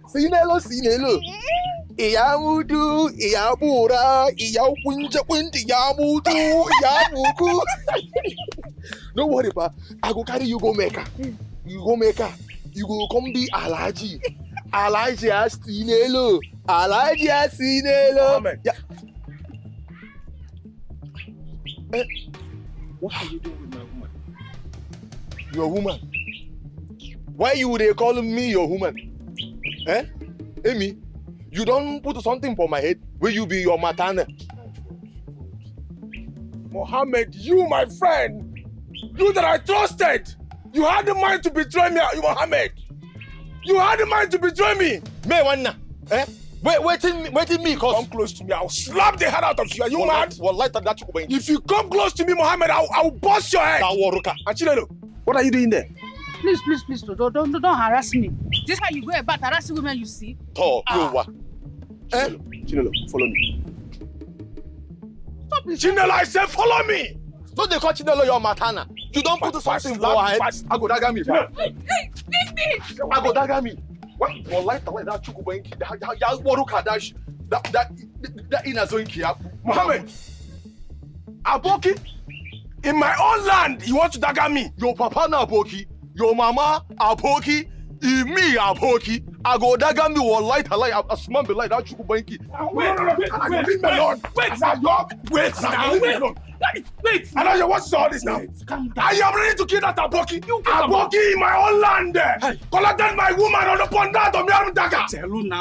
Sinelo. Iyamudu, Iyabura, Iyawunja, Yamudu, Yamuku. Don't worry, pa. I go carry you go Mecca. You go Mecca. You go come be Alaji. Alaji Sinelo. Alaji Sinelo. Yeah. What are you doing with my woman? Your woman? Why you they calling me your woman? Eh? Amy, you don't put something for my head. Will you be your matana? Mohammed, you my friend, you that I trusted, you had the mind to betray me, Mohammed. You had the mind to betray me. Me wanna? Eh? Waiting me, cause come close to me. I'll slap the head out of you. Are you mad? If you come close to me, Mohammed, I'll bust your head. Achilelo, what are you doing there? Please, don't harass me. This is how you go about harassing women you see. Oh, Chinelo, follow me. Stop it. Chinelo, I said follow me. Don't they call Chinelo your matana? You don't put something for her head. I go dagger me. Hey, leave me. I go dagger me. What? Like that chukubenki. That waruka dash. That inazoinki. Mohammed, Aboki, in my own land, you want to dagger me? Your papa na Aboki. Your mama Aboki. Me Aboki. I go dagger me one light a small be like that chukubenki. Wait. I know you watch all this now. I am ready to kill that Aboki. Aboki in my own land. Collected my woman on the pondant of Miam Daga.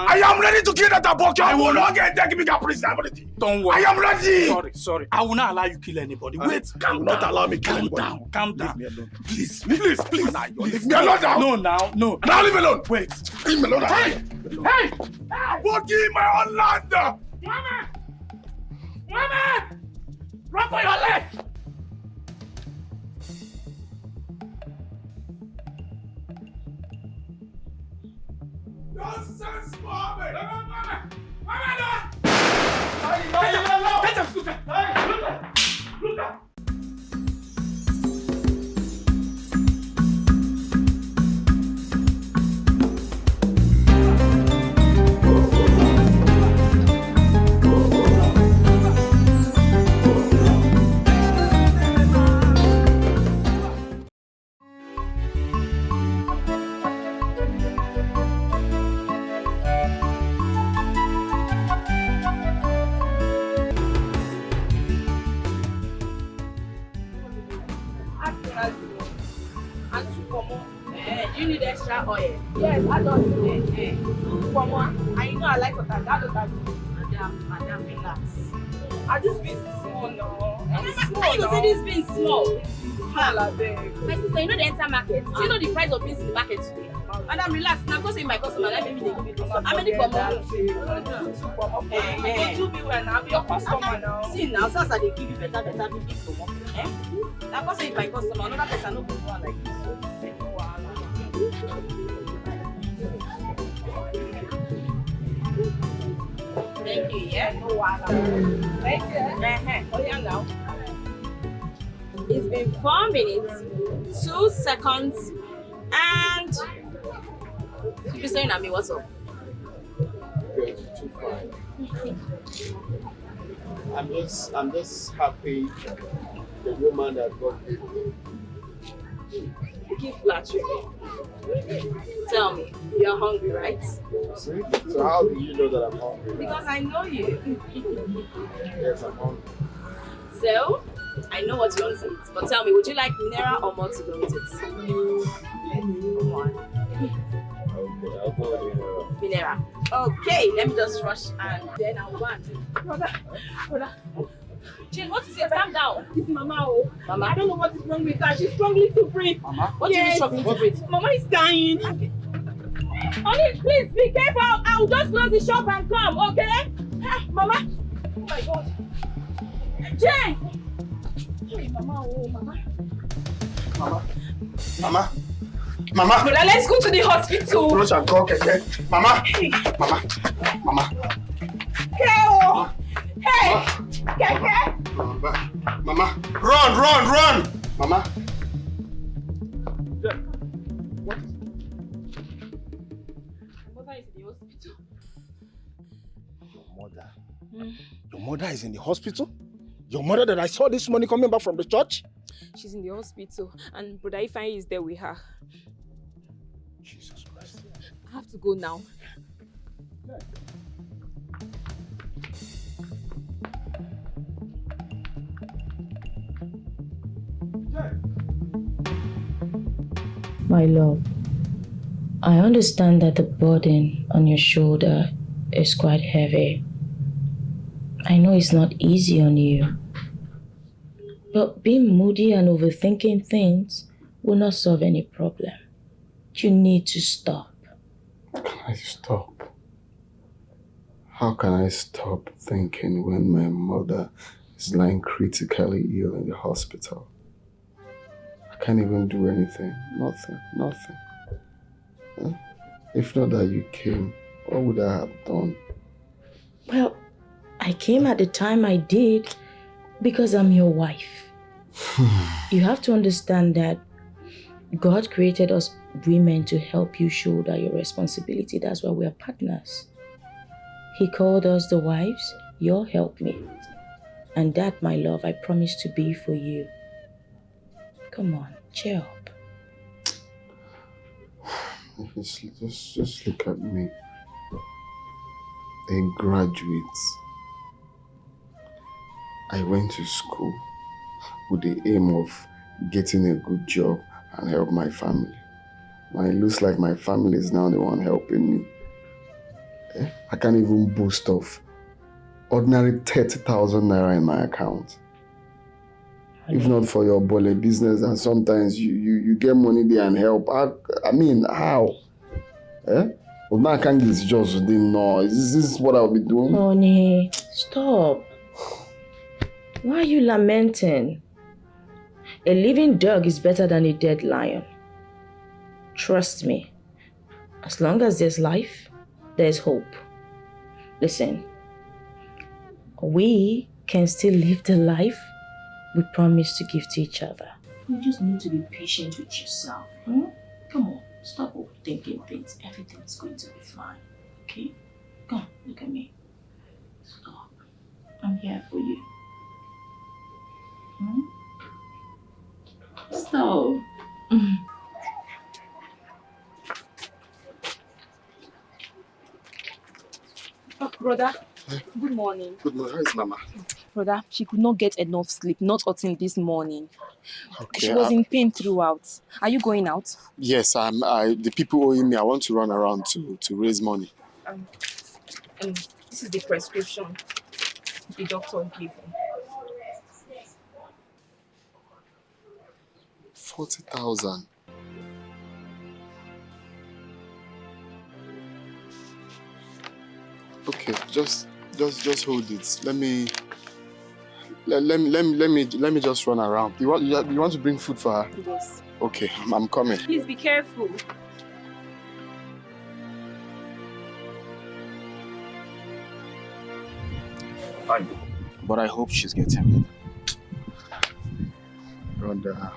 I am ready to kill that Aboki. I will not get that bigger prisonerability. Don't worry. I am ready. Sorry. I will not allow you to kill anybody. Wait, calm down. Not allow me to kill anybody. Calm down. Leave me alone. Please. Leave me alone now. No. Now leave me alone. Wait. Leave me alone. Hey! Aboki in my own land. Mama! Run for your leg! Nonsense, Mohammed! Look at! Do you need extra oil? Yes, I don't. Come on. And you know I like what I got. Madam, relax. I just be small now. How you say this being small? Small, I beg. My sister, you know the enter market. Do you know the price of beans in the market today? Madam, relax. Now go say my customer. Let me they give you this. How many for more? You be well now. Be your customer now. See now, since I they give you better big for more. Now go say my customer. Another person no go do one like this. Thank you, yeah? No wahala. Thank you. Oh, yeah, now. It's been 4 minutes, 2 seconds, and you be saying at me, what's up? Good, too fine. I'm just happy the woman that got me. You keep flattering me. Tell me, you're hungry, right? See? So how do you know that I'm hungry? Because I know you. Yes, I'm hungry. So, I know what you want to eat. But tell me, would you like mineral or malt to go with it? Come on. Okay, I'll go with mineral. Okay, let me just rush and then I'll go and do. Brother. Jane, what is it? Calm down. It's Mama. Oh. Mama. I don't know what is wrong with her. She's struggling to breathe. Mama? What do you mean struggling to breathe? Mama is dying. Honey, please be careful. I'll just close the shop and come, okay? Mama. Oh my God. Jane. Hey, Mama. Oh, Mama. Mama. Brother, let's go to the hospital. Rush and go, okay? Mama. Keo. Hey. Keke. Mama. Run. Mama. What mother is in the hospital. Your mother? Your mother is in the hospital? Your mother that I saw this morning coming back from the church? She's in the hospital and Brother Ifeanyi is there with her. Jesus Christ. I have to go now. My love, I understand that the burden on your shoulder is quite heavy. I know it's not easy on you. But being moody and overthinking things will not solve any problem. You need to stop. Can I stop? How can I stop thinking when my mother is lying critically ill in the hospital? I can't even do anything. Nothing. Huh? If not that you came, what would I have done? Well, I came at the time I did because I'm your wife. You have to understand that God created us women to help you shoulder your responsibility. That's why we are partners. He called us the wives, your helpmate. And that, my love, I promise to be for you. Come on, cheer up. Just look at me. A graduate. I went to school with the aim of getting a good job and help my family. Now it looks like my family is now the one helping me. I can't even boast of ordinary 30,000 naira in my account. If not for your bole business, and sometimes you get money there and help. I mean, how? But now I can't get just didn't know. Is this what I'll be doing? Honey, stop. Why are you lamenting? A living dog is better than a dead lion. Trust me. As long as there's life, there's hope. Listen, we can still live the life we promise to give to each other. You just need to be patient with yourself. Come on, stop overthinking things. Everything's going to be fine. Okay? Come on, look at me. Stop. I'm here for you. Stop. Oh, brother, good morning. Good morning. How is Mama? Brother, she could not get enough sleep, not until this morning. Okay. She was in pain throughout. Are you going out? Yes, the people owing me, I want to run around to raise money. This is the prescription the doctor gave me. 40,000. Okay, just hold it. Let me just run around. You want to bring food for her? Yes. Okay, I'm coming. Please be careful. Fine. But I hope she's getting better. Brother,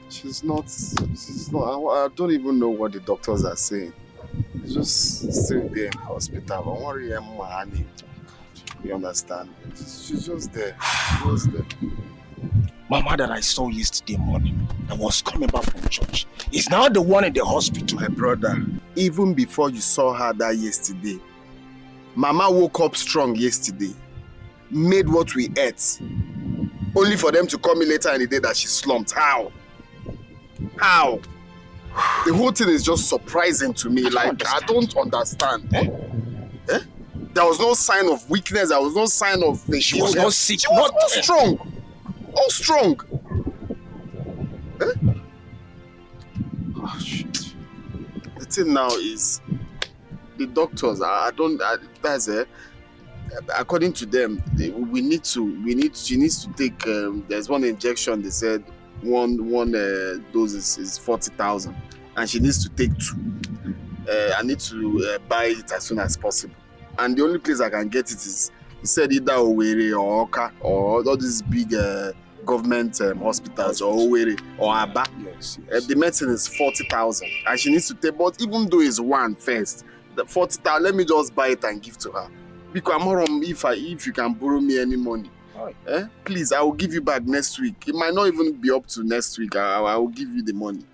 she's not, I don't even know what the doctors are saying. She's just still there in the hospital. Don't worry, honey. You understand? She's just there. Mama that I saw yesterday morning, that was coming back from church, is now the one in the hospital. My brother, even before you saw her that yesterday, Mama woke up strong yesterday, made what we ate, only for them to call me later in the day that she slumped. How? The whole thing is just surprising to me. I don't understand. There was no sign of weakness. There was no sign of... She was not sick. She was all strong. All strong. Oh, shit. The thing now is, the doctors, according to them, she needs to take, there's one injection, they said, one dose is 40,000, and she needs to take 2. I need to buy it as soon as possible. And the only place I can get it is, he said, either Owerri or Oka, or all these big government hospitals, or Owerri or Aba. Yeah. The medicine is 40,000 and she needs to take, but even though it's one first, the 40,000, let me just buy it and give to her. Because I'm more on if you can borrow me any money. Please, I will give you back next week. It might not even be up to next week. I will give you the money.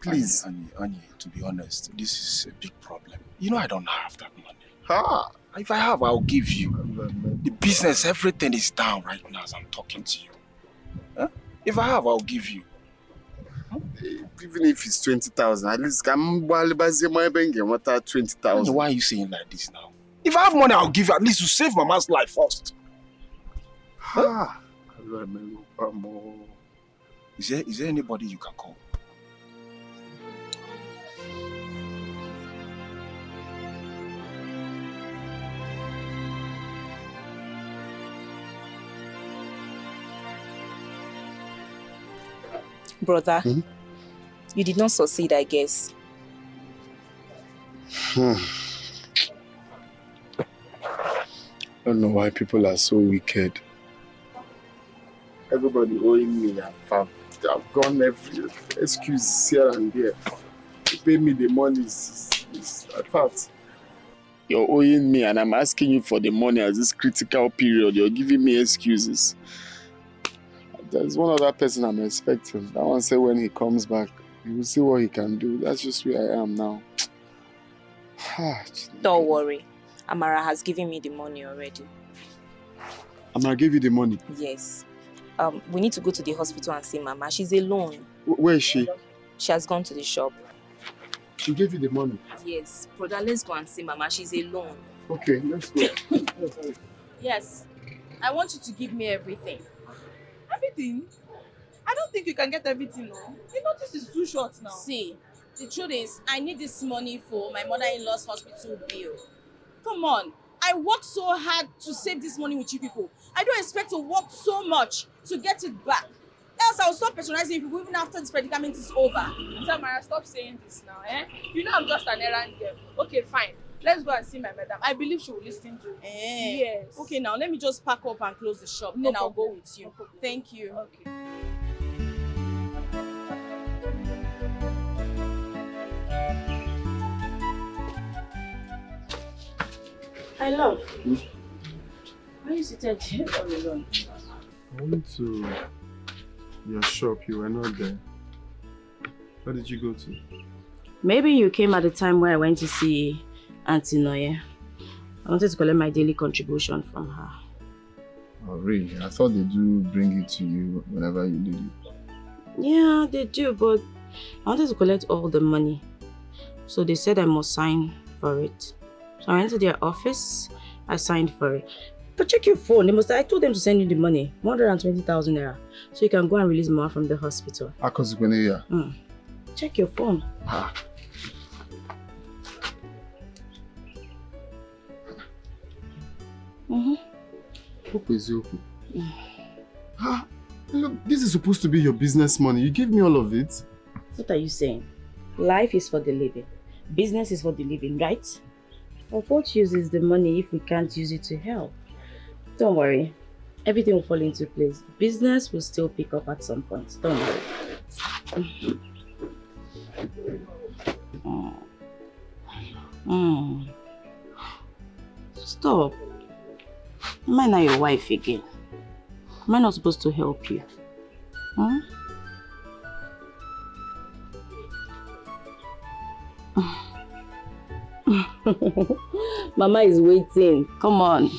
Please. Annie, to be honest, this is a big problem. You know I don't have that money. If I have, I'll give you. The business, everything is down right now as I'm talking to you. If I have, I'll give you. Even if it's 20,000, at least I'm 20,000. Why are you saying like this now? If I have money, I'll give you at least to save Mama's life first. Is there anybody you can call? Brother, you did not succeed, I guess. I don't know why people are so wicked. Everybody owing me. I've gone every excuse here and there. You pay me the money. In fact, you're owing me and I'm asking you for the money at this critical period. You're giving me excuses. There's one other person I'm expecting. That one said when he comes back, he will see what he can do. That's just where I am now. Don't worry. Amara has given me the money already. Amara gave you the money? Yes. We need to go to the hospital and see Mama. She's alone. Where is she? She has gone to the shop. She gave you the money? Yes. Brother, let's go and see Mama. She's alone. Okay, let's go. Yes. I want you to give me everything. Everything? I don't think you can get everything, no. You know this is too short now. See, the truth is, I need this money for my mother-in-law's hospital bill. Come on. I worked so hard to save this money with you people. I don't expect to work so much to get it back. Else I'll stop patronizing people even after this predicament is over. Tamara, stop saying this now, eh? You know I'm just an errand girl. Okay, fine. Let's go and see my madam. I believe she will listen to you. Yes. Okay, now let me just pack up and close the shop. No then problem. I'll go with you. No Thank you. Okay. I love. Why are you seated here all alone? I went to your shop. You were not there. Where did you go to? Maybe you came at the time where I went to see Auntie Noye. I wanted to collect my daily contribution from her. Oh, really? I thought they do bring it to you whenever you need it. Yeah, they do, but I wanted to collect all the money. So they said I must sign for it. So I went to their office, I signed for it. But check your phone. I told them to send you the money, 120,000 naira. So you can go and release Mama from the hospital. Check your phone. Look, this is supposed to be your business money. You gave me all of it. What are you saying? Life is for the living. Business is for the living, right? Of what use is the money if we can't use it to help? Don't worry. Everything will fall into place. Business will still pick up at some point. Don't worry. Stop. Am I not your wife again? Am I not supposed to help you? Mama is waiting. Come on.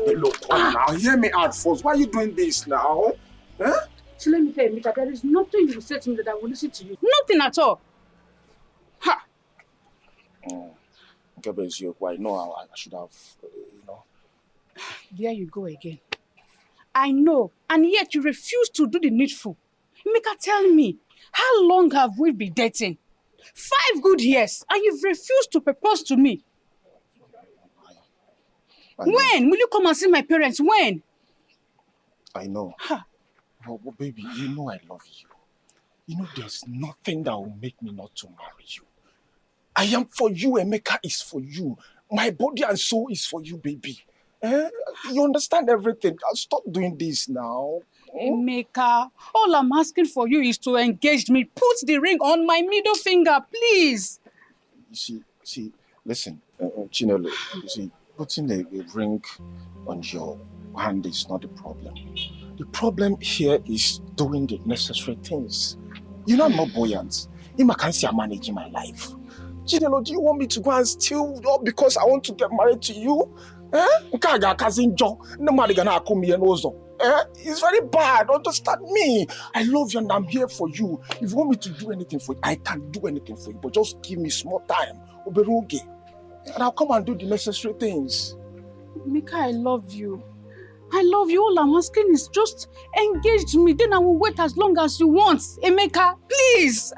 Look, now hear me out first. Why are you doing this now? Huh? So let me tell you, Mika, there is nothing you will say to me that I will listen to you. Nothing at all. Ha! Okay, but it's your why? No, I should have, There you go again. I know, and yet you refuse to do the needful. Mika, tell me, how long have we been dating? 5 good years, and you've refused to propose to me. When will you come and see my parents? When? I know. But baby, you know I love you. You know there's nothing that will make me not to marry you. I am for you, Emeka is for you. My body and soul is for you, baby. You understand everything. I'll stop doing this now. Emeka, all I'm asking for you is to engage me. Put the ring on my middle finger, please. You see, listen, Chinelo, you see, putting a ring on your hand is not the problem. The problem here is doing the necessary things. You know I'm not buoyant. I can't see I'm managing my life. Chinelo, do you want me to go and steal all because I want to get married to you? It's very bad. Understand me. I love you and I'm here for you. If you want me to do anything for you, I can do anything for you. But just give me small time. Oberuge. And I'll come and do the necessary things. Emeka, I love you. I love you. All I'm asking is just engage me. Then I will wait as long as you want. Emeka, please.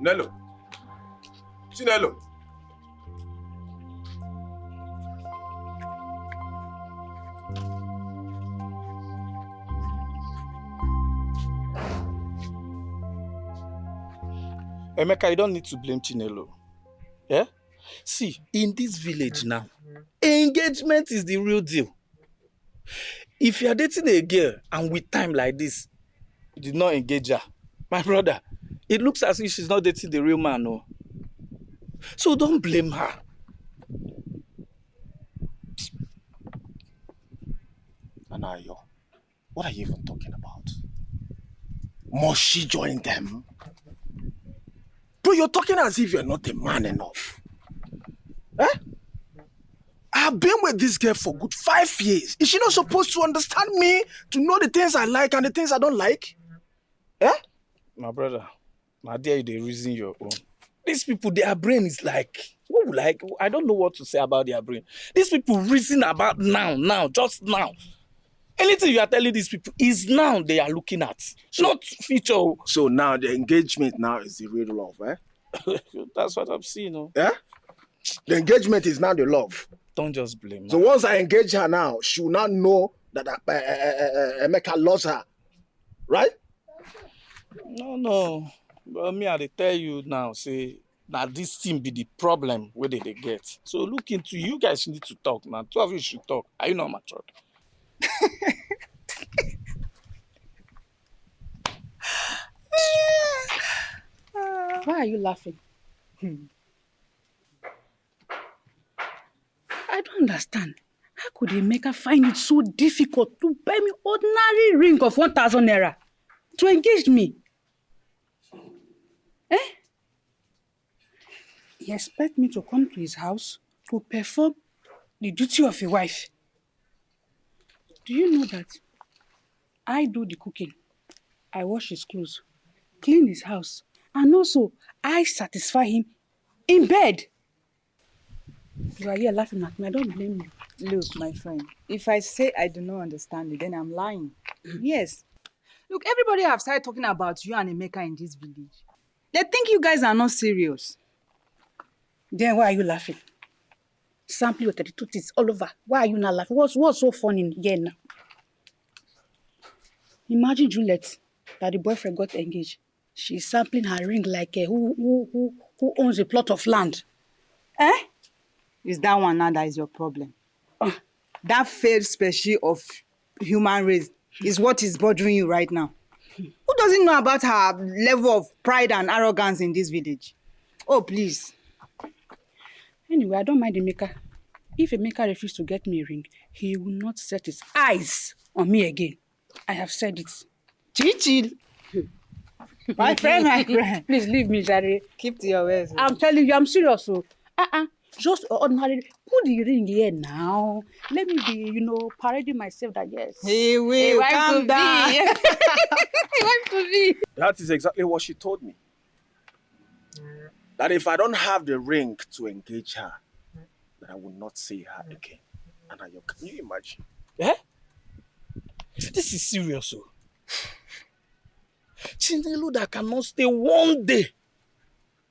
Nello. Chinelo. Emeka, you don't need to blame Chinelo. Yeah? See, in this village now, engagement is the real deal. If you are dating a girl and with time like this, you did not engage her, my brother, it looks as if she's not dating the real man, no. So don't blame her. Anayo, what are you even talking about? Must she join them? Bro, you're talking as if you're not a man enough. Eh? I've been with this girl for good 5 years. Is she not supposed to understand me? To know the things I like and the things I don't like? Eh? My brother, my dear, they reason your own. These people, their brain is like, I don't know what to say about their brain. These people reason about now, just now. Anything you are telling these people is now they are looking at, not future. So now the engagement now is the real love, eh? That's what I'm seeing. No? Yeah? The engagement is now the love. Don't just blame her. So once I engage her now, she will not know that Emeka loves her. Right? No. But me, I tell you now, say, that this thing be the problem where they get. So look into, you guys need to talk now. Two of you should talk. Are you not matured? Why are you laughing? I don't understand. How could Emeka find it so difficult to buy me ordinary ring of 1,000 naira to engage me? Eh? He expects me to come to his house to perform the duty of a wife. Do you know that I do the cooking, I wash his clothes, clean his house, and also I satisfy him in bed? You are here laughing at me. I don't blame you. Look, my friend, if I say I do not understand you, then I'm lying. Yes. Look, everybody have started talking about you and Emeka in this village. They think you guys are not serious. Then why are you laughing? Sample your 32 teeth all over. Why are you not laughing? What's so funny here now? Imagine Juliet, that the boyfriend got engaged. She's sampling her ring like who owns a plot of land. Eh? Is that one now that is your problem? That failed species of human race is what is bothering you right now. Who doesn't know about her level of pride and arrogance in this village? Oh, please. Anyway, I don't mind Emeka. If Emeka refuses to get me a ring, he will not set his eyes on me again. I have said it. Chichi. My friend. Please leave me, Jare. Keep to your words. I'm telling you, I'm serious. So, just ordinary. Put the ring here now. Let me be, parading myself that yes. He will calm down. He wants to be. That is exactly what she told me. That if I don't have the ring to engage her, that I will not see her again. And can you imagine? Eh? This is serious, oh. Chinelo that cannot stay one day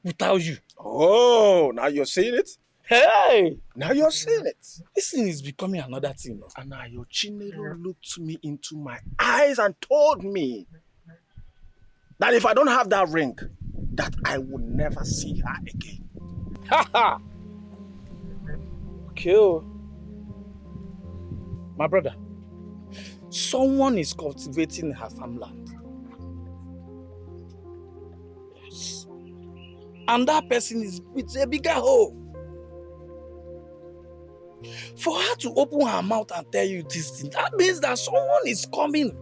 without you. Oh, now you're saying it? Hey! Now you're saying it. This thing is becoming another thing. No? And now your Chinelo looked me into my eyes and told me that if I don't have that ring, that I will never see her again. Ha! Okay. My brother, someone is cultivating her farmland. Yes. And that person is with a bigger hole. For her to open her mouth and tell you this thing, that means that someone is coming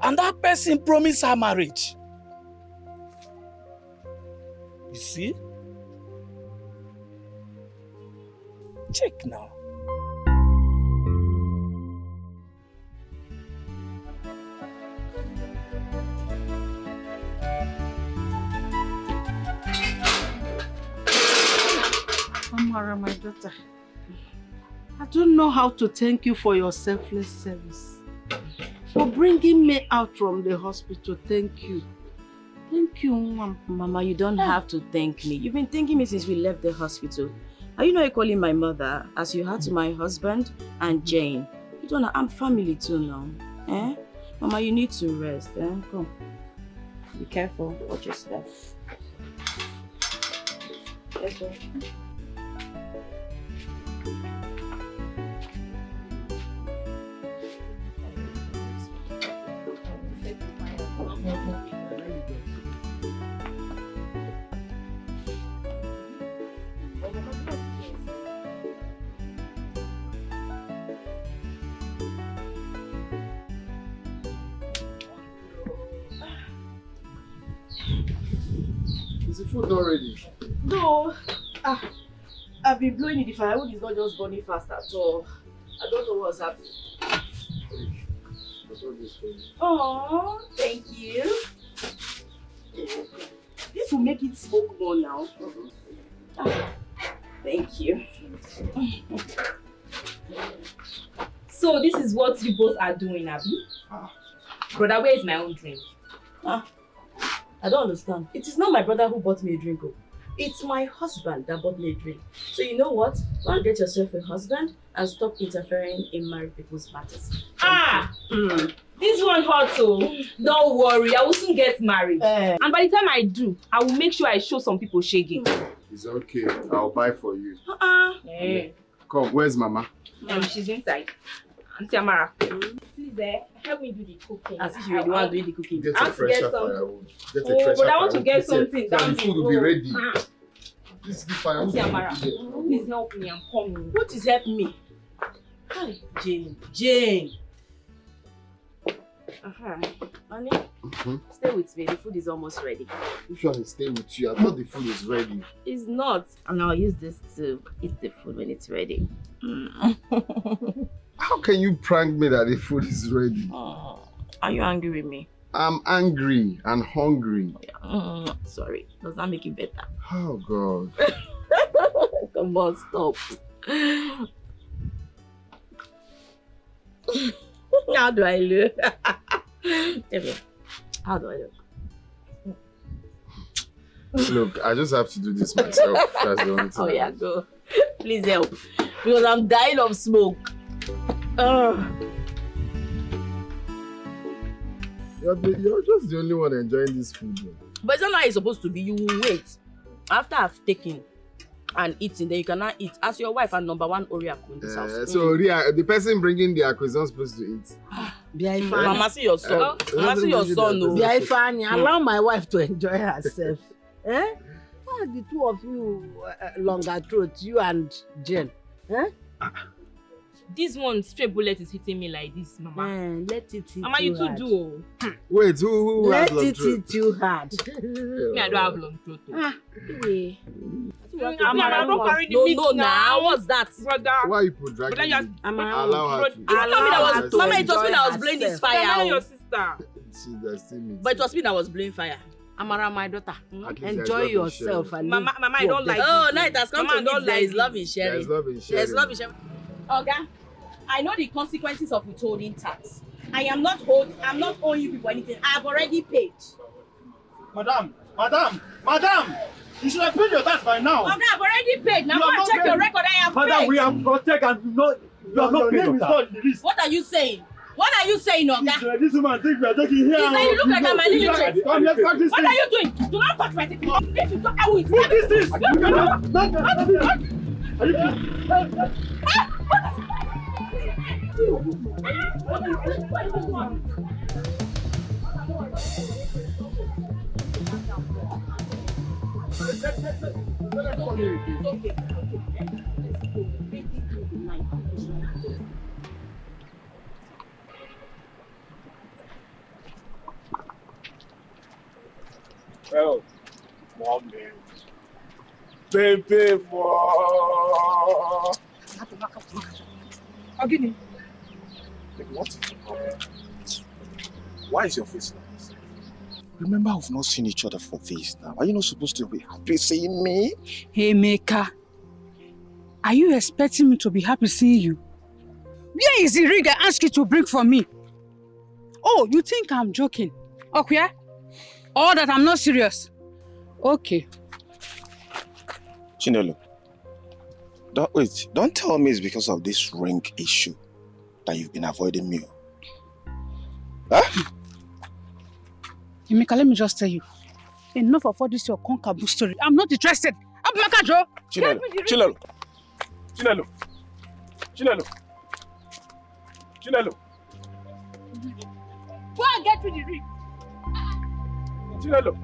and that person promised her marriage. You see? Check now. Amara, my daughter, I don't know how to thank you for your selfless service. For bringing me out from the hospital, thank you. Thank you, Mom. Mama, you don't have to thank me. You've been thanking me since we left the hospital. Are you not calling my mother as you had to my husband and Jane? You don't know, I'm family too now. Eh? Mama, you need to rest. Eh? Come. Be careful. Watch your step. Let's go. Is the food not ready? No. I've been blowing it. The firewood is not just burning fast at all. I don't know what's happening. Oh, thank you. This will make it smoke more now. Thank you. So this is what you both are doing, Abby? Brother, where is my own drink? I don't understand. It is not my brother who bought me a drink. It's my husband that bought me a drink. So you know what? Go and get yourself a husband and stop interfering in married people's matters. This one hot too. Don't worry, I will soon get married. And by the time I do, I will make sure I show some people shaking. It's okay. I'll buy for you. Yeah. Come, where's Mama? She's inside. Auntie Amara, please help me do the cooking. As if you really want to do the cooking. Get I a want to get fresher some- firewood. Get a Oh, fresher but I want to firewood. get Please, something. the food will be ready. This is the firewood. Auntie Amara, please help me, I'm coming. What is helping me? Hi, Jane. Jane. Honey, stay with me. The food is almost ready. Which one is staying with you? I thought the food is ready. It's not. And I'll use this to eat the food when it's ready. How can you prank me that the food is ready? Are you angry with me? I'm angry and hungry. Sorry. Does that make it better? Oh, God. Come on, stop. How do I look? How do I look? Look, I just have to do this myself. That's the only thing. Oh, yeah, go. Please help. Because I'm dying of smoke. You're just the only one enjoying this food. But it's not how it's supposed to be. You will wait. After I've taken and eaten, then you cannot eat. As your wife and number one Oriaku in this house. So, Ria, the person bringing the akku is not supposed to eat. Mama, see your son. Mama, see your son. No. Allow my wife to enjoy herself. Eh? Why are the two of you longer throats, you and Jen? Eh? This one straight bullet is hitting me like this, Mama. Let it hit Mama, you too do. Wait, who Let has long it throat? hit you hard. Me, I don't have long throat. Amara, don't carry the No, meat no, now. What's that? Brother. Why you put dragging But me? Allow her to. Mama, it was me that was blowing this Brother, fire. your sister. See, there's still meat. But it was me that was blowing fire. Amara, my daughter, At least there's enjoy love in yourself. sharing. And Mama, I don't like Oh, this. now it has come Mama, to don't me. There like is love in this. sharing. There's love in sharing. There's love in sharing. Oga, I know the consequences of withholding tax. I'm not owing you people anything. I've already paid. Madam! You should have paid your tax by now. Oga, I've already paid. Now go and check your record. I have Madam, paid. we have protected and you have not paid your tax. What are you saying? What are you saying, Oga? This woman thinks we are taking here. He said you look like I'm an illiterate. Come, let's practice What this. are you doing? Do not touch my thing. If you talk, I will. What is this? Well, mommy. Baby, more. Ogini. What is the problem? Why is your face like this? Remember, we've not seen each other for this now. Are you not supposed to be happy seeing me? Hey, Meka. Are you expecting me to be happy seeing you? Where is the ring I asked you to bring for me? Oh, you think I'm joking? Okay? Or that I'm not serious? Okay. Chinelo, don't tell me it's because of this ring issue that you've been avoiding me. Huh? Emeka, let me just tell you. Enough of all this your concaboo story. I'm not interested. I'm Meka, Joe. Chinelo. Go and get me the ring. Chinelo.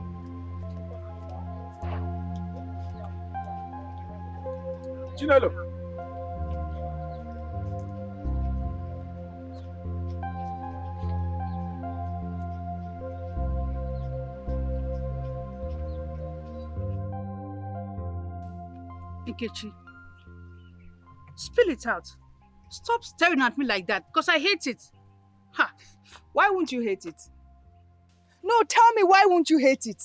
Nkechi, spill it out. Stop staring at me like that, because I hate it. Ha! Why won't you hate it? No, tell me, why won't you hate it?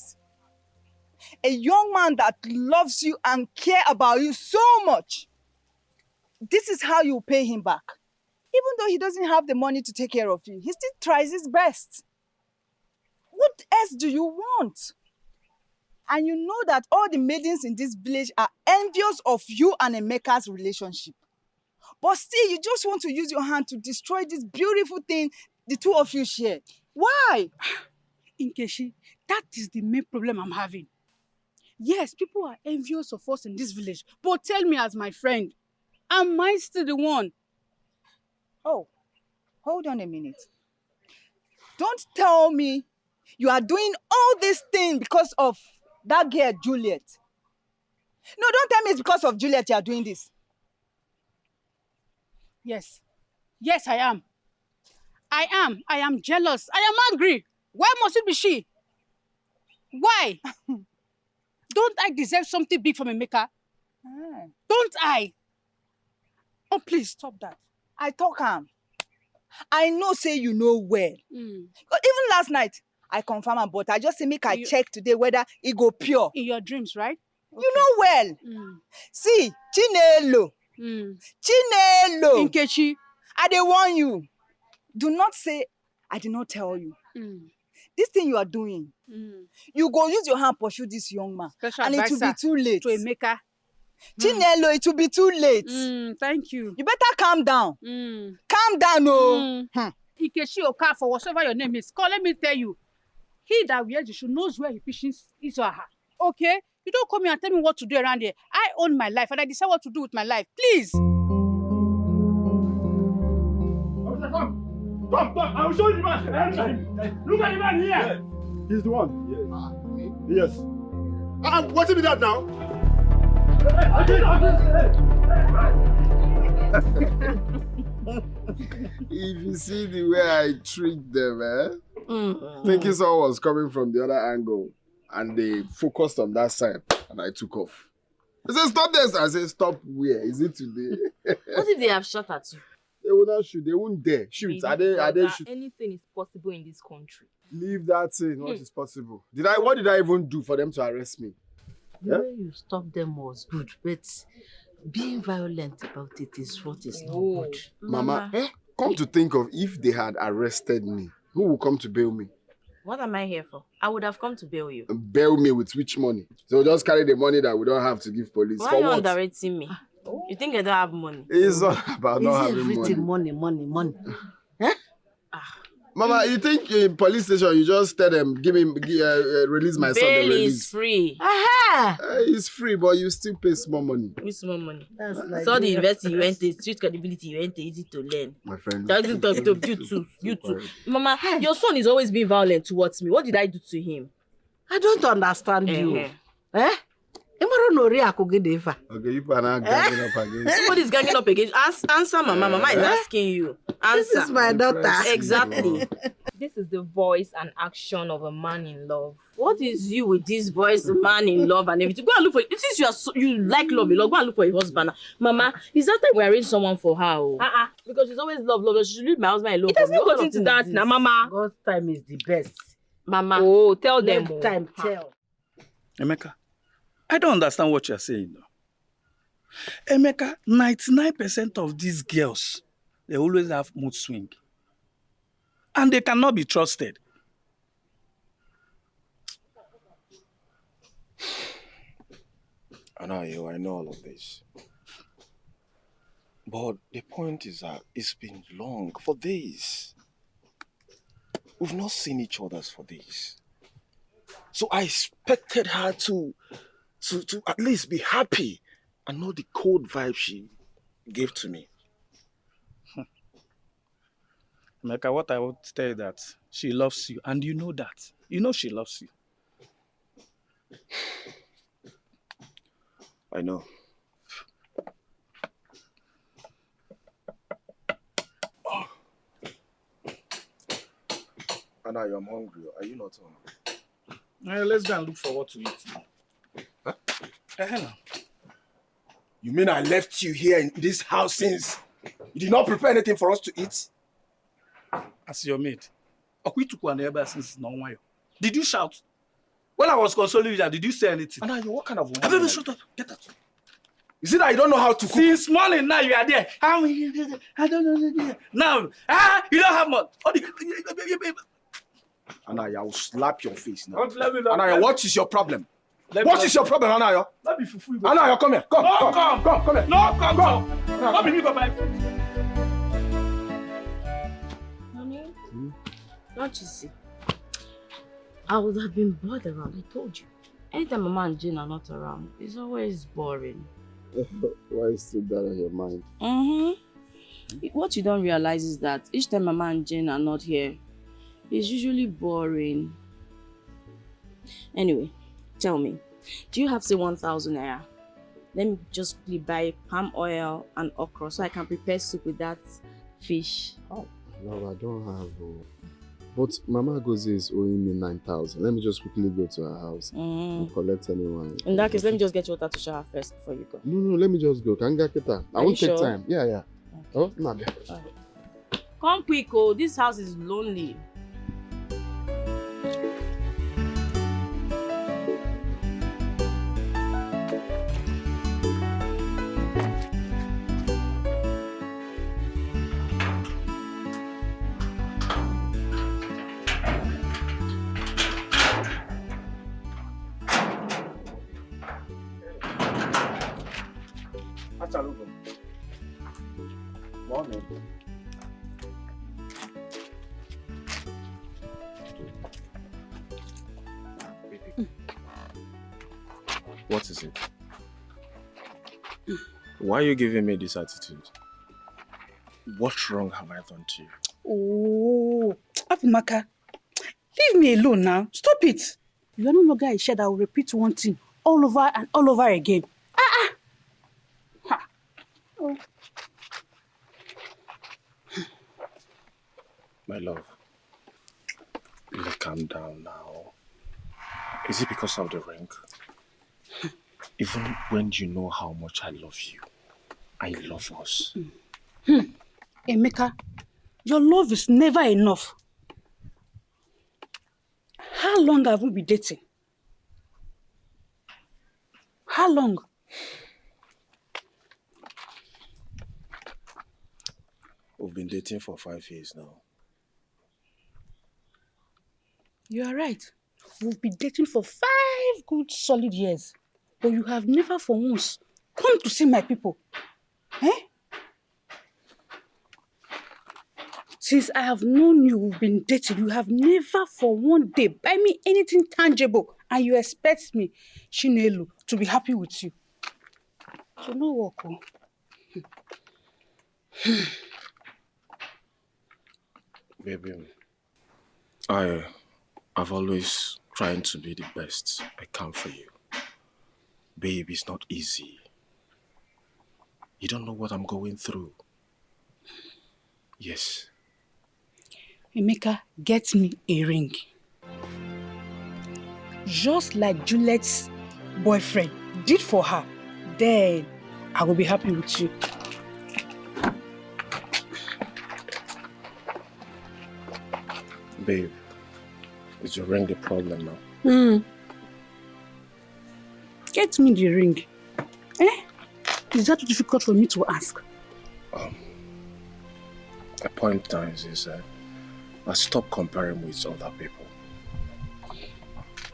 A young man that loves you and cares about you so much. This is how you pay him back. Even though he doesn't have the money to take care of you, he still tries his best. What else do you want? And you know that all the maidens in this village are envious of you and Emeka's relationship. But still, you just want to use your hand to destroy this beautiful thing the two of you share. Why? Nkechi, that is the main problem I'm having. Yes, people are envious of us in this village, but tell me as my friend, am I still the one? Oh, hold on a minute. Don't tell me you are doing all this thing because of that girl, Juliet. No, don't tell me it's because of Juliet you are doing this. Yes. Yes, I am. I am jealous. I am angry. Why must it be she? Why? Don't I deserve something big from Emeka? Don't I? Oh, please, stop that. I talk am. I know say you know well. Even last night, I confirm am, but I just say make I check today whether it go pure. In your dreams, right? Okay. You know well. See, Chinelo. Chinelo. Nkechi. I dey warn you. Do not say I did not tell you. This thing you are doing, you go use your hand pursue this young man. Special and it will be too late. To Emeka. Chinelo, it will be too late. Thank you. You better calm down. Calm down, oh. Nkechi Oka, for whatever your name is. Let me tell you. He that wears the shoe knows where he pitches his or her. Okay? You don't come here and tell me what to do around here. I own my life and I decide what to do with my life. Please. Come, I will show you the man. Look at the man here. He's the one. Yes. What's in that now? If you see the way I treat them, thinking someone was coming from the other angle, and they focused on that side, and I took off. I said, stop this. I said, stop where? Is it today? What if they have shot at you? They will not shoot. They won't dare shoot. Are they shoot? Anything is possible in this country. Leave that thing. What is possible? What did I even do for them to arrest me? The way you stopped them was good, but being violent about it is what is not good. Mama, come to think of, if they had arrested me, who will come to bail me? What am I here for? I would have come to bail you. Bail me with which money? So just carry the money that we don't have to give police. Why for are you what? underrating me? You think I don't have money? It's not about not having money. Money. Mama, you think in police station you just tell them, release my son, they Bail release. is free. Aha! It's free, but you still pay small money. With small money. That's like So the university you went to, street credibility you went to, easy to learn. My friend. You too. Mama, your son is always being violent towards me. What did I do to him? I don't understand you. Uh-huh. Okay, you are now ganging up again. Somebody's ganging up against. Answer, Mama. Mama is asking you. Answer. This is my daughter. Exactly. This is the voice and action of a man in love. What is you with this voice, man in love and everything? Go and look for it. Since you like love, go and look for a husband. Mama, is that time we arrange someone for her? Because she's always love. She should leave my husband alone. It has not got into that now, Mama. God's time is the best. Mama. Oh, tell them. Let time tell. Emeka, I don't understand what you're saying though. Emeka, 99% of these girls, they always have mood swing. And they cannot be trusted. I know all of this. But the point is that it's been long, for days. We've not seen each other for days. So I expected her to at least be happy and not the cold vibe she gave to me. Emeka, what I would tell you that she loves you, and you know that. You know she loves you. I know. Oh. Anna, I'm hungry. Are you not hungry? Let's go and look for what to eat now. Huh? You mean I left you here in this house since you did not prepare anything for us to eat? As your maid. Did you shout? When I was consoling you, did you say anything? Anna, what kind of woman? Baby, shut up. Get out. Is it that you don't know how to cook? Since morning now you are there. I don't know. Now, you don't have much. Anaya, I will slap your face now. Anaya, what is your problem? What is your problem, Anaya? Anaya, come here. Come here. No, come. Come here, go buy food. Honey, don't you see? I would have been bored around, I told you. Anytime Mama and Jane are not around, it's always boring. Why is still that on your mind? What you don't realize is that each time Mama and Jane are not here, it's usually boring. Anyway, tell me, do you have say 1,000 naira? Let me just quickly buy palm oil and okra so I can prepare soup with that fish. Oh. No, I don't have. But Mama Gozi is owing me 9,000. Let me just quickly go to her house and collect anyone. In that case, let me just get your water to shower first before you go. No, let me just go. Can get it? I won't take time. Yeah. Okay. Oh, not there. Come quick, oh. This house is lonely. Morning. What is it? Why are you giving me this attitude? What wrong have I done to you? Oh, Afumaka, leave me alone now. Stop it. You are no longer a child that will repeat one thing all over and all over again. Oh. My love, really calm down now. Is it because of the ring? Even when you know how much I love you, I love us. Emeka, your love is never enough. How long have we been dating? How long? We've been dating for 5 years now. You are right. We've been dating for 5 good solid years. But you have never for once come to see my people. Eh? Since I have known you, we've been dating, you have never for one day buy me anything tangible, and you expect me, Chinelo, to be happy with you. So no work. Baby, I've always trying to be the best I can for you. Babe, it's not easy. You don't know what I'm going through. Yes. Emeka, get me a ring. Just like Juliet's boyfriend did for her. Then I will be happy with you. Babe, is your ring the problem now? Get me the ring. Is that difficult for me to ask? The point is I stop comparing with other people.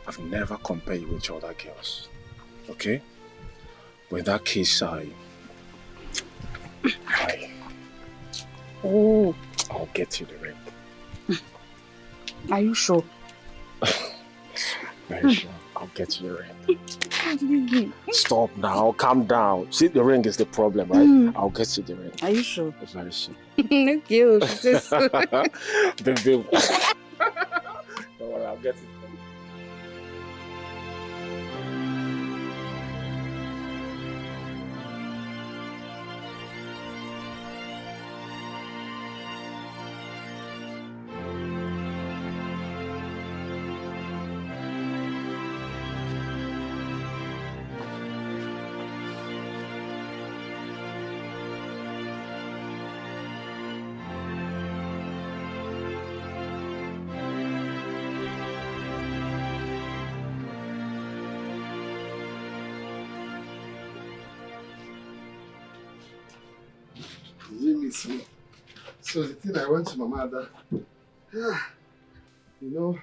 I've never compared you with other girls. Okay? But in that case, I'll get you the ring. Are you sure? Very sure. I'll get you the ring. Stop now. Calm down. See, the ring is the problem, right? I'll get you the ring. Are you sure? Very sure. Thank you. Baby. Don't worry, I'll get it. So the thing I went to Mama Ada, you know,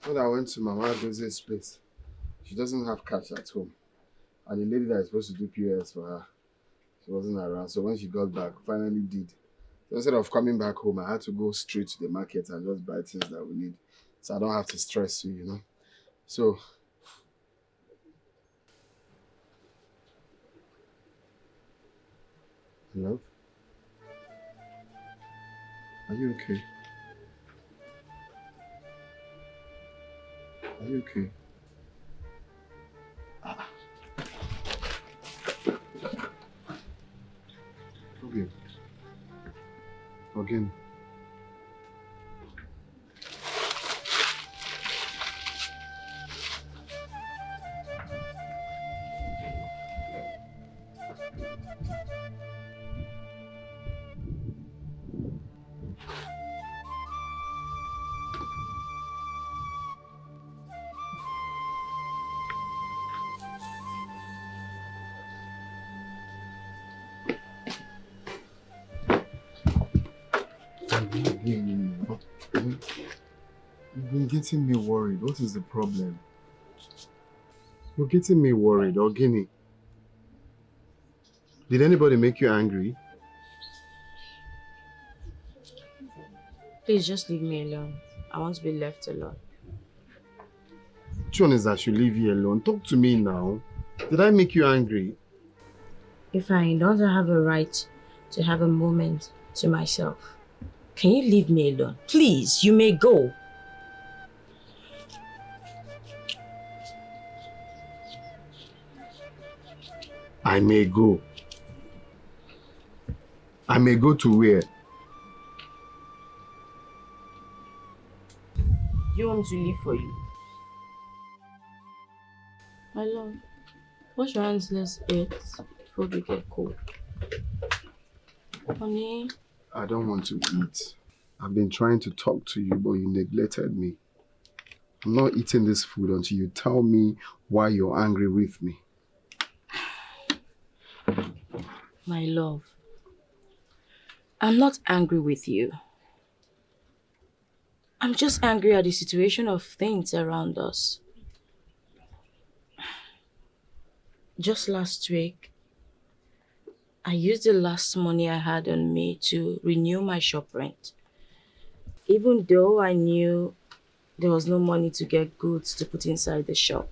when I went to Mama Ada's place, she doesn't have cash at home. And the lady that is supposed to do POS for her, she wasn't around. So when she got back, finally did. So instead of coming back home, I had to go straight to the market and just buy things that we need. So I don't have to stress you, you know. So love? Are you okay? Are you okay? Okay. Again. You've been getting me worried. What is the problem? You're getting me worried, Ogini. Did anybody make you angry? Please just leave me alone. I want to be left alone. Which one is that should leave you alone? Talk to me now. Did I make you angry? If I don't have a right to have a moment to myself, can you leave me alone? Please, you may go. I may go. I may go to where? You want me to leave for you? My love, wash your hands, let's eat before we get cold. Honey? I don't want to eat. I've been trying to talk to you, but you neglected me. I'm not eating this food until you tell me why you're angry with me. My love, I'm not angry with you. I'm just angry at the situation of things around us. Just last week, I used the last money I had on me to renew my shop rent. even though I knew there was no money to get goods to put inside the shop.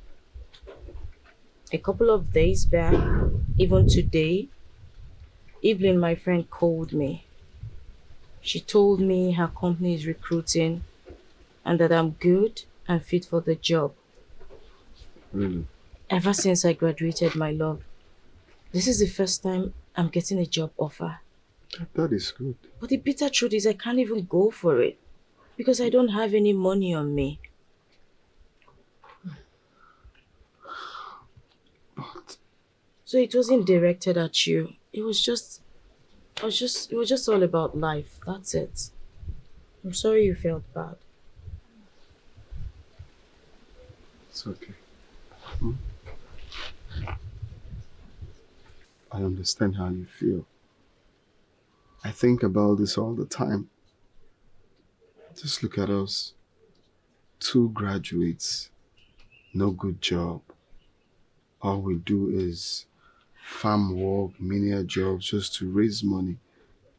A couple of days back, even today, Evelyn, my friend, called me. She told me her company is recruiting and that I'm good and fit for the job. Really? Ever since I graduated, my love, this is the first time I'm getting a job offer. That is good. But the bitter truth is I can't even go for it because I don't have any money on me. But So it wasn't directed at you. It was just all about life. That's it. I'm sorry you felt bad. it's okay. I understand how you feel. I think about this all the time. Just look at us. 2 graduates, no good job. All we do is farm work, menial jobs just to raise money.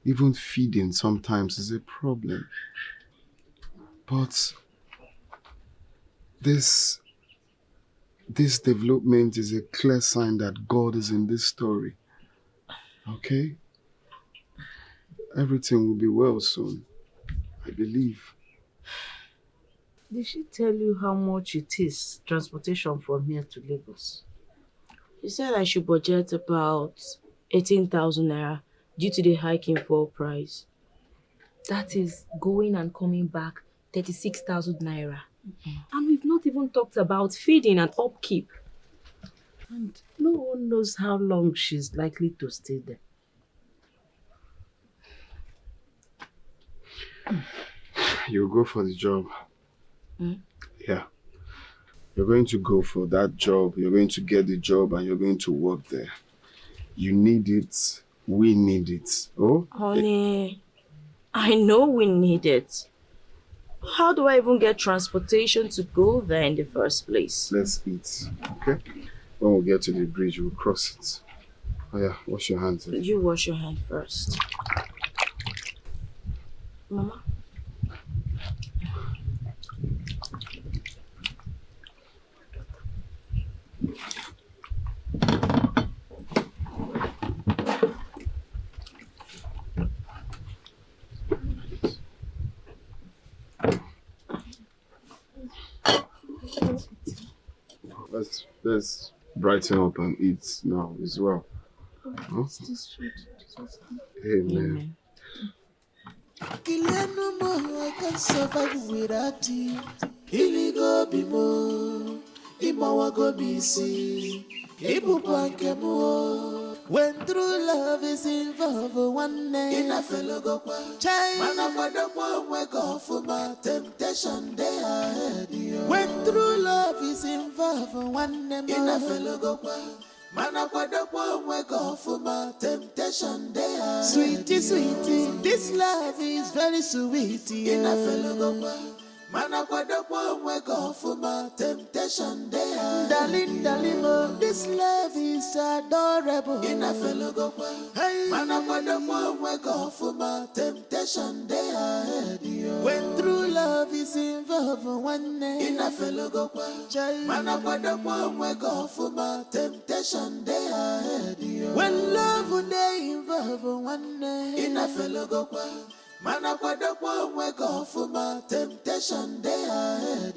Even feeding sometimes is a problem. But this development is a clear sign that God is in this story. Okay? Everything will be well soon. I believe. Did she tell you how much it is, transportation from here to Lagos? She said I should budget about 18,000 naira due to the hike in fuel price. That is going and coming back 36,000 naira. And we've not even talked about feeding and upkeep. And no one knows how long she's likely to stay there. You'll go for the job. Yeah. You're going to go for that job. You're going to get the job and you're going to work there. You need it. We need it. Oh? Honey, I know we need it. How do I even get transportation to go there in the first place? Let's eat. Okay? When we get to the bridge, we'll cross it. Oh yeah, wash your hands. You wash your hand first. Mama? Let's brighten up and eat now as well. Huh? Amen. I can survive without you. Iligo bimo, imawa go bisi, ibupankemo. When true love is involved, one name in a fellow go kwa. Mana kwada kwa weko for my temptation they ahead. When true love is involved, one name in a fellow go kwa. Mana kwada kwa weko for my temptation they ahead. Sweetie, sweetie, this love is very sweet. In a fellow go kwa. Mana kwada kwa weko for my temptation they ahead. Darling, darling, oh, this love is adorable. In a fellow go kwa. Mana kwada kwa weko for my temptation they ahead. When true love is involved, one name in a fellow go kwa. Mana kwada kwa weko for my temptation they ahead. When love would they involve, one name in a fellow go kwa. Mana kwada kwa weko for my temptation they ahead.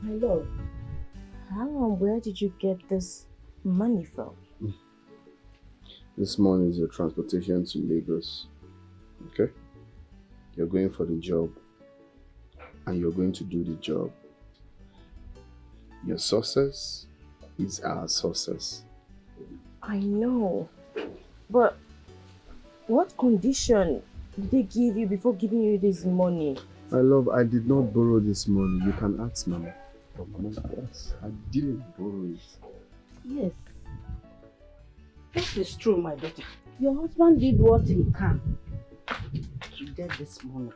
My love, where did you get this money from? This money is your transportation to Lagos. Okay? You're going for the job. And you're going to do the job. Your success is our success. I know. But what condition did they give you before giving you this money? My love, I did not borrow this money. You can ask Mama. But Mama, yes, I didn't borrow it. Yes. That is true, my daughter. Your husband did what he can to get this money.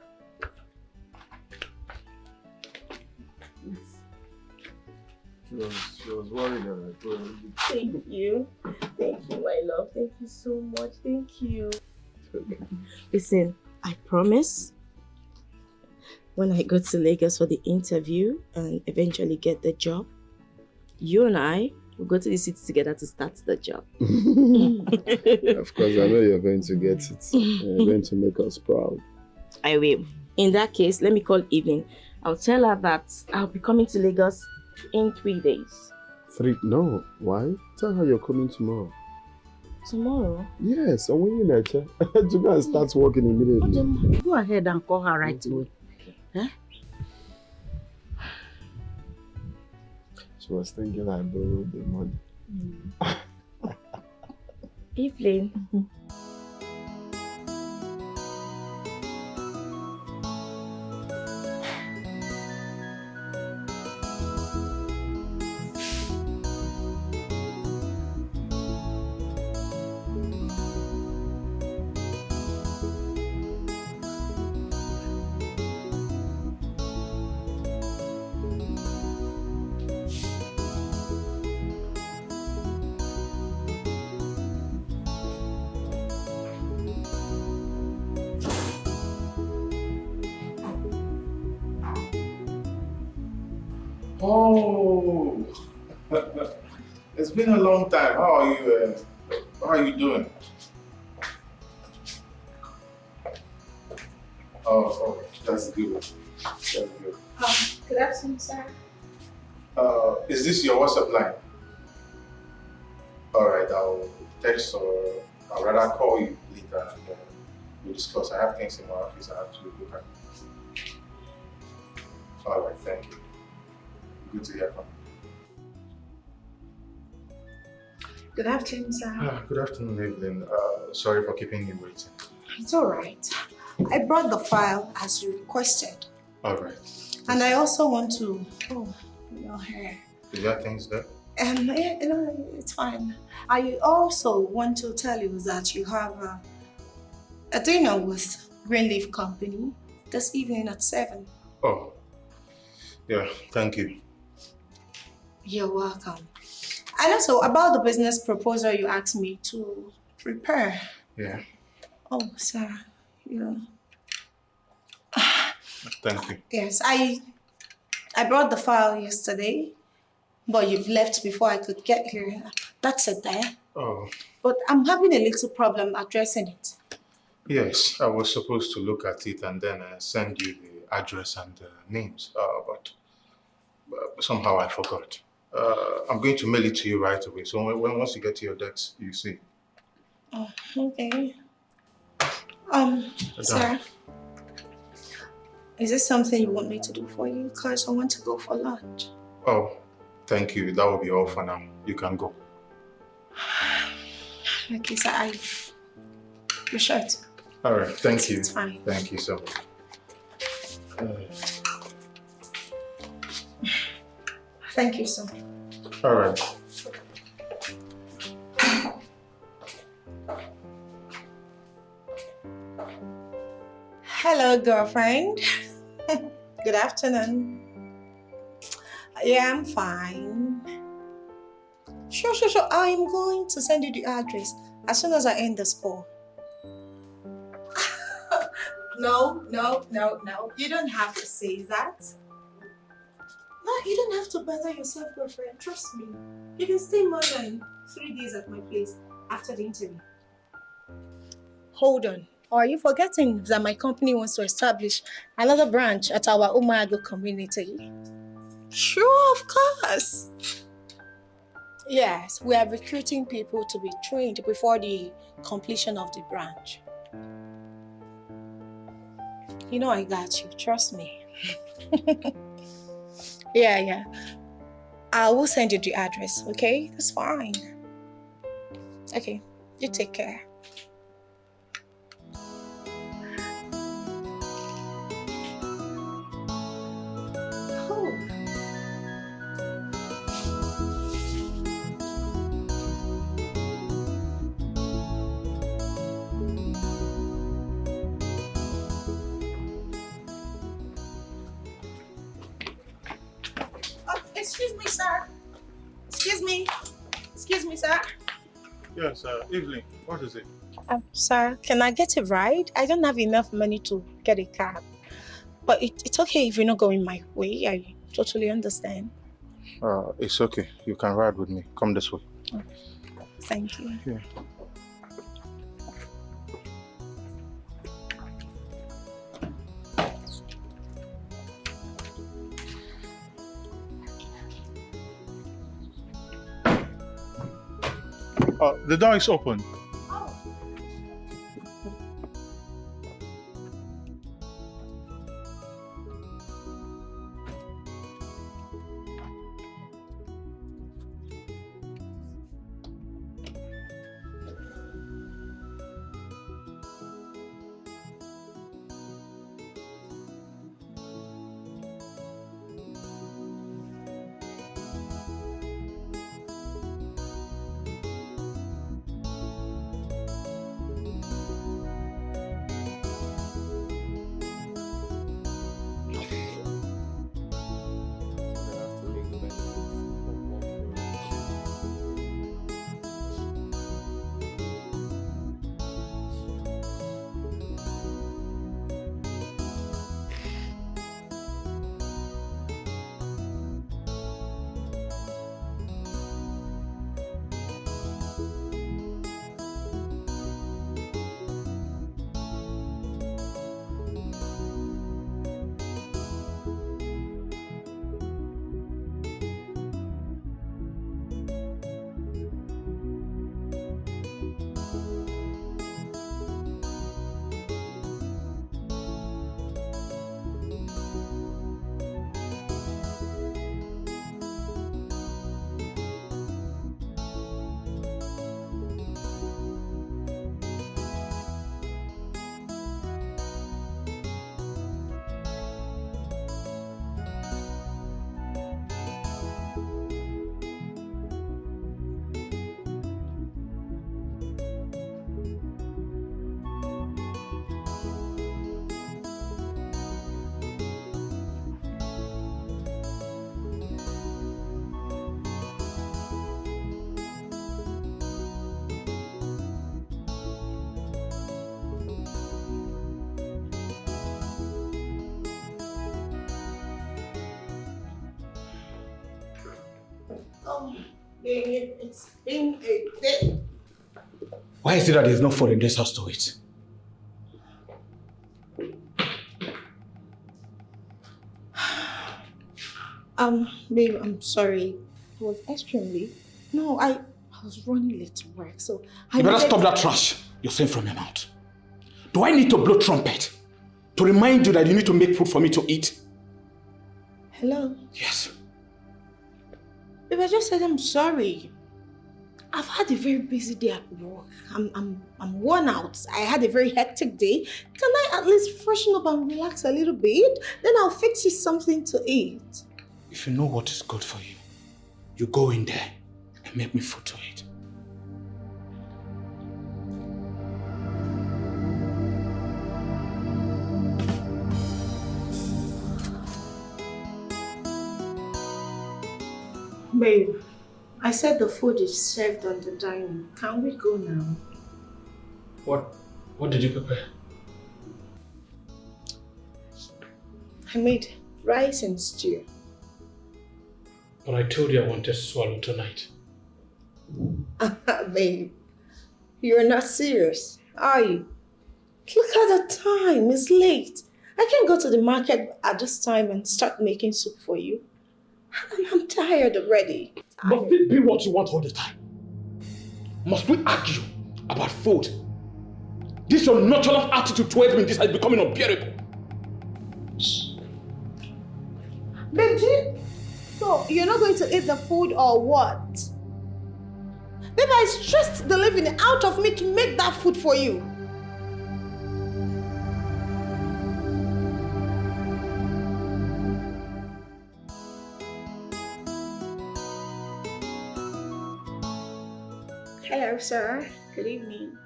She was worried that I told her. Thank you. Thank you, my love. Thank you so much. Thank you. Listen, I promise when I go to Lagos for the interview and eventually get the job, you and I will go to the city together to start the job. Of course, I know you're going to get it. You're going to make us proud. I will. In that case, let me call Evelyn. I'll tell her that I'll be coming to Lagos in 3 days. 3? No. Why? Tell her you're coming tomorrow. Tomorrow? Yes, and when you're nature, to go and start working immediately. Go ahead and call her right away. Huh? She was thinking I borrowed the money. Evelyn. Oh, it's been a long time. How are you? How are you doing? Oh, that's good. That's good. Good afternoon, sir. Is this your WhatsApp line? All right, I'll text or I'll rather call you later and we'll discuss. I have things in my office I have to look at. All right, thank you. Good to hear from you. Good afternoon, sir. Good afternoon, Evelyn. Sorry for keeping you waiting. It's all right. I brought the file as you requested. All right. And I also want to... Oh, your hair. Is there things there? Yeah, it's fine. I also want to tell you that you have a dinner with Greenleaf Company this evening at 7. Oh, yeah, thank you. You're welcome. And also about the business proposal you asked me to prepare. Yeah. Oh, sir, yeah. Thank you. Yes, I brought the file yesterday, but you've left before I could get here. That's it there. Oh. But I'm having a little problem addressing it. Yes, I was supposed to look at it and then send you the address and names, but somehow I forgot. I'm going to mail it to you right away. So once you get to your desk, you see. Oh, okay. Sir, is this something you want me to do for you? Because I want to go for lunch. Oh, thank you. That will be all for now. You can go. Okay, sir, your shirt. All right, thank you. It's fine. Thank you so much. Thank you, sir. All right. Hello, girlfriend. Good afternoon. Yeah, I'm fine. Sure. I'm going to send you the address as soon as I end this call. No. You don't have to say that. No, you don't have to bother yourself, girlfriend. Trust me. You can stay more than 3 days at my place after the interview. Hold on. Or are you forgetting that my company wants to establish another branch at our Umago community? Sure, of course. Yes, we are recruiting people to be trained before the completion of the branch. You know I got you, trust me. Yeah. I will send you the address, okay? That's fine. Okay, you take care. Excuse me, sir. Excuse me. Excuse me, sir. Yes, Evelyn, what is it? Sir, can I get a ride? I don't have enough money to get a cab. But it's okay if you're not going my way. I totally understand. It's okay. You can ride with me. Come this way. Oh, thank you. Yeah. The door is open. It's been a day. Why is it that there's no food in this house to eat? Babe, I'm sorry. It was extremely. No, I was running late to work, so You better stop that trash you're saying from your mouth. Do I need to blow trumpet to remind you that you need to make food for me to eat? Hello? Yes. Babe, I just said I'm sorry. I've had a very busy day at work. I'm worn out. I had a very hectic day. Can I at least freshen up and relax a little bit? Then I'll fix you something to eat. If you know what is good for you, you go in there and make me food to eat. Babe, I said the food is served on the dining. Can we go now? What did you prepare? I made rice and stew. But I told you I wanted swallow tonight. Babe, you're not serious, are you? Look at the time, it's late. I can't go to the market at this time and start making soup for you. I'm tired already. Must it be what you want all the time? Must we argue about food? This your nonchalant attitude towards me, this is becoming unbearable. Babe, so you're not going to eat the food or what? Babe, I stressed the living out of me to make that food for you. Hello, sir. Good evening.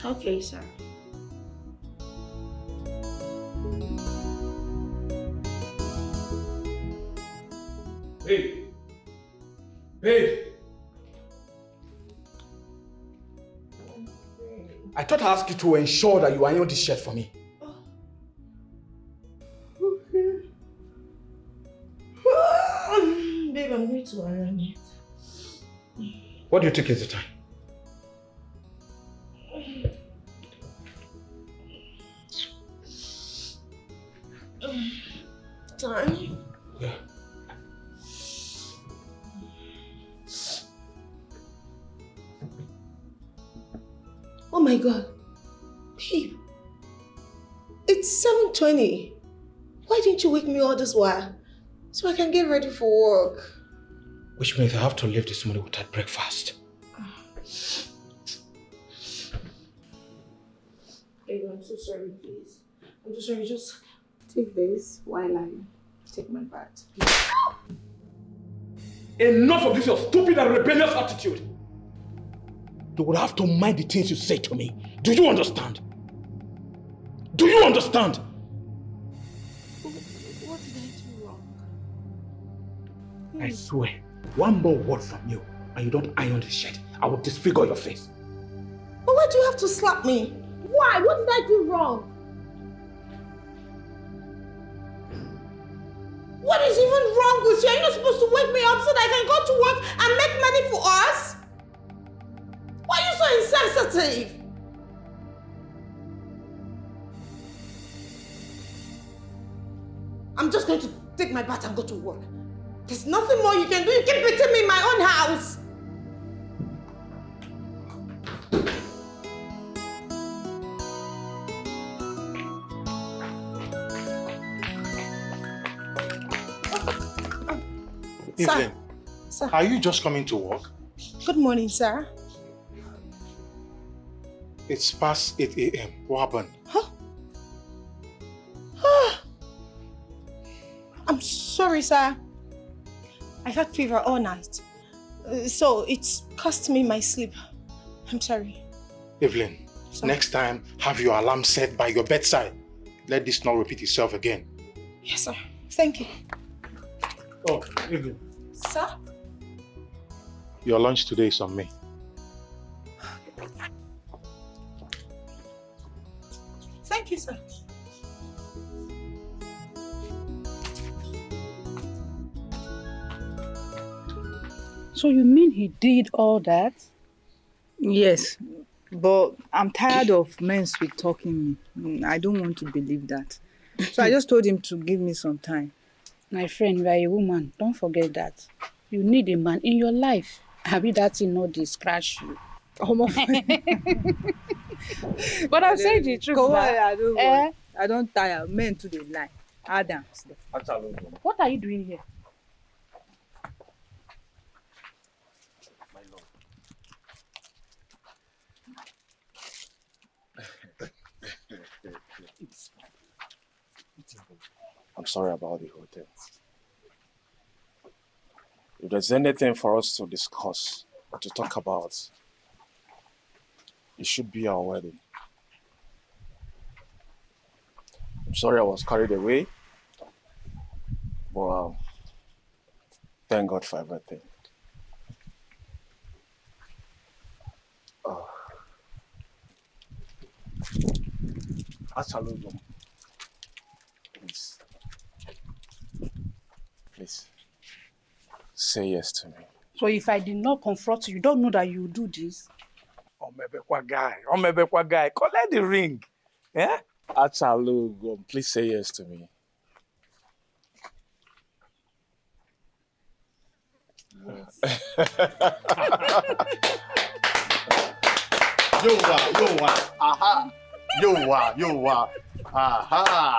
Okay, sir. Babe! Babe! I thought I asked you to ensure that you iron this shirt for me. Okay. Babe, I'm going to iron it. What do you think is the time? Time? Yeah. Oh my God. Babe. It's 7:20. Why didn't you wake me all this while? So I can get ready for work. Which means I have to leave this morning without breakfast. Babe, I'm so sorry, please. I'm so sorry. Just take this while I take my bath. Enough of this your stupid and rebellious attitude. You would have to mind the things you say to me. Do you understand? Do you understand? What did I do wrong? I swear, one more word from you and you don't iron this shirt, I will disfigure your face. But why do you have to slap me? Why? What did I do wrong? What is even wrong with you? Are you not supposed to wake me up so that I can go to work and make money for us? Why are you so insensitive? I'm just going to take my bath and go to work. There's nothing more you can do. You keep beating me in my own house. Evelyn, Sir. are you just coming to work? Good morning, sir. It's past 8 a.m. What happened? I'm sorry, sir. I had fever all night. So it's cost me my sleep. I'm sorry. Evelyn, next time have your alarm set by your bedside. Let this not repeat itself again. Yes, sir. Thank you. Oh, Evelyn. Sir? Your lunch today is on me. Thank you, sir. So you mean he did all that? Yes, but I'm tired of men sweet talking me. I don't want to believe that. So I just told him to give me some time. My friend, you are a woman. Don't forget that. You need a man in your life. Have you that in not scratch you? Oh my. But I'll say the truth. Come on, now. I don't tire. Men to the line. Adams. What are you doing here? I'm sorry about the hotel. If there's anything for us to discuss or to talk about, it should be our wedding. I'm sorry I was carried away, but thank God for everything. Please, say yes to me. So if I did not confront you, you don't know that you do this? Omebekwa guy, collect the ring. Yeah? Achalugum, please say yes to me. Yes. Aha. Aha.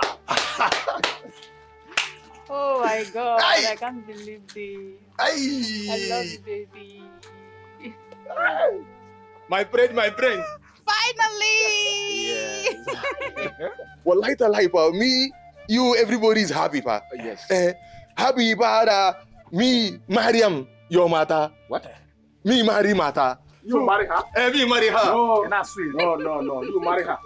Oh my God, Aye. I can't believe this. Aye. I love you, baby. My friend. Finally! Yes. Well, lighter life, me, you, everybody's happy, pa. Yes. Happy, pa, me, Mariam, your mata. What? Me, marry mata. You marry her? Me marry her. No, not sweet. No. You marry her.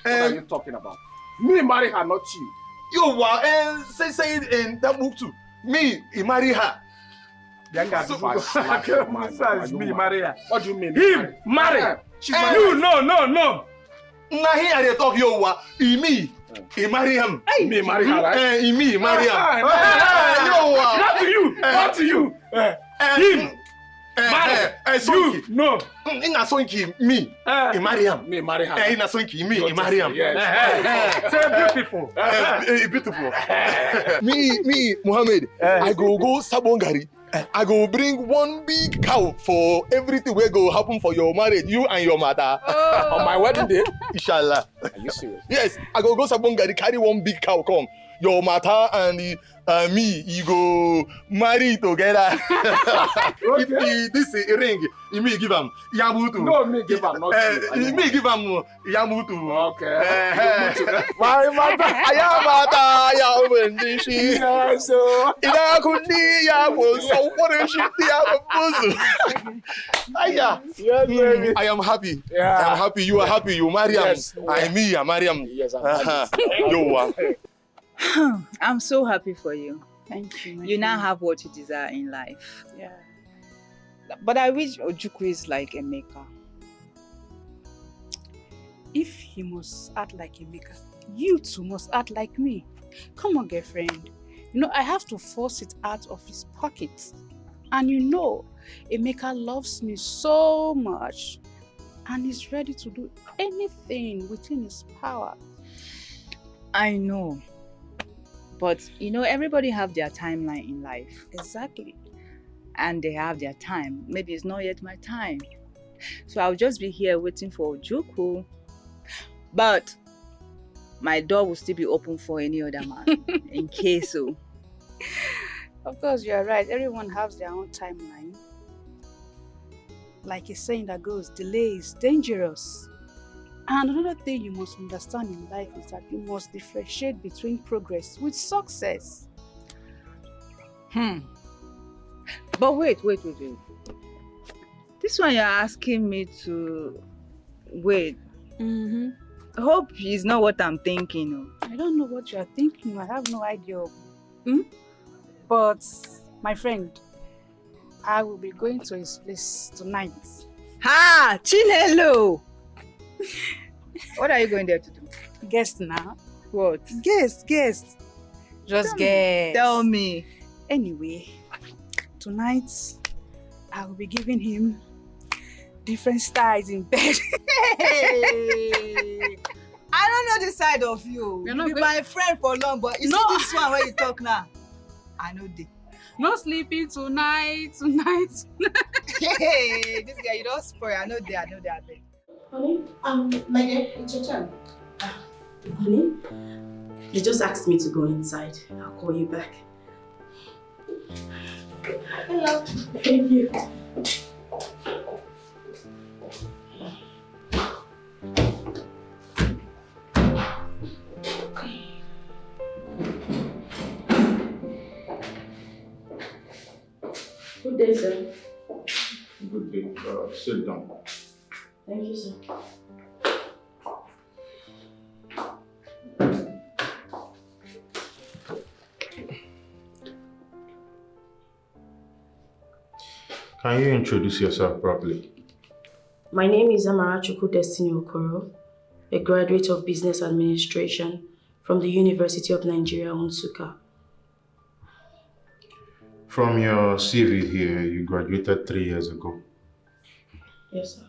What are you talking about? Me marry her, not you. You were say it in that book too. Me, he marry her. Me marry her. What do you mean? Him marry. She's my You wife. no. Now he and they talk you wa. Me, he marry him. Me marry her, right? Me marry him. Not to you. Him. Marry. You no. In a sonky, me, he marry him. Me marry her. In a sonky, me, he marry him. Yes. Say beautiful. Beautiful. me, Muhammad. I go Sabongari. I go bring one big cow for everything we go happen for your marriage, you and your mother. On my wedding day? Inshallah. Are you serious? Yes, I go Sabongari, carry one big cow, come. Your mother and me, you go marry together. Okay. This ring, you me give him Yamutu. No, me give her, not you. Me give him Yamutu. Okay. My mother, I am Yamundi. So. Ina kundi ya so what is it? I am happy. Yeah. I am happy. You are happy. You marry him. Yes. I me, I marry him. Yes, I'm happy. You are. I'm so happy for you. Thank you. You now have what you desire in life. Yeah. But I wish Ojukwu is like Emeka. If he must act like Emeka, you too must act like me. Come on, girlfriend. You know, I have to force it out of his pocket. And you know, Emeka loves me so much. And he's ready to do anything within his power. I know. But, you know, everybody have their timeline in life. Exactly. And they have their time. Maybe it's not yet my time. So I'll just be here waiting for Ojukwu. But my door will still be open for any other man. In case so. Of course, you're right. Everyone has their own timeline. Like a saying that goes, delay is dangerous. And another thing you must understand in life is that you must differentiate between progress with success. But wait. This one you're asking me to wait. I hope it's not what I'm thinking. I don't know what you're thinking. I have no idea. But, my friend, I will be going to his place tonight. Ha! Chinelo! What are you going there to do? Guess now. What? Guess. Just guess. Tell me. Anyway, tonight, I will be giving him different styles in bed. Hey! I don't know the side of you. You be my friend for long, but you see this one where you talk now. I know this. No sleeping tonight. Hey, this guy, you don't spoil. I know they. Honey, my dear, it's your turn. Honey, they just asked me to go inside. I'll call you back. Hello. Thank you. Good day, sir. Good day. Sit down. Thank you, sir. Can you introduce yourself properly? My name is Amarachuku Destiny Okoro, a graduate of Business Administration from the University of Nigeria, Nsukka. From your CV here, you graduated 3 years ago. Yes, sir.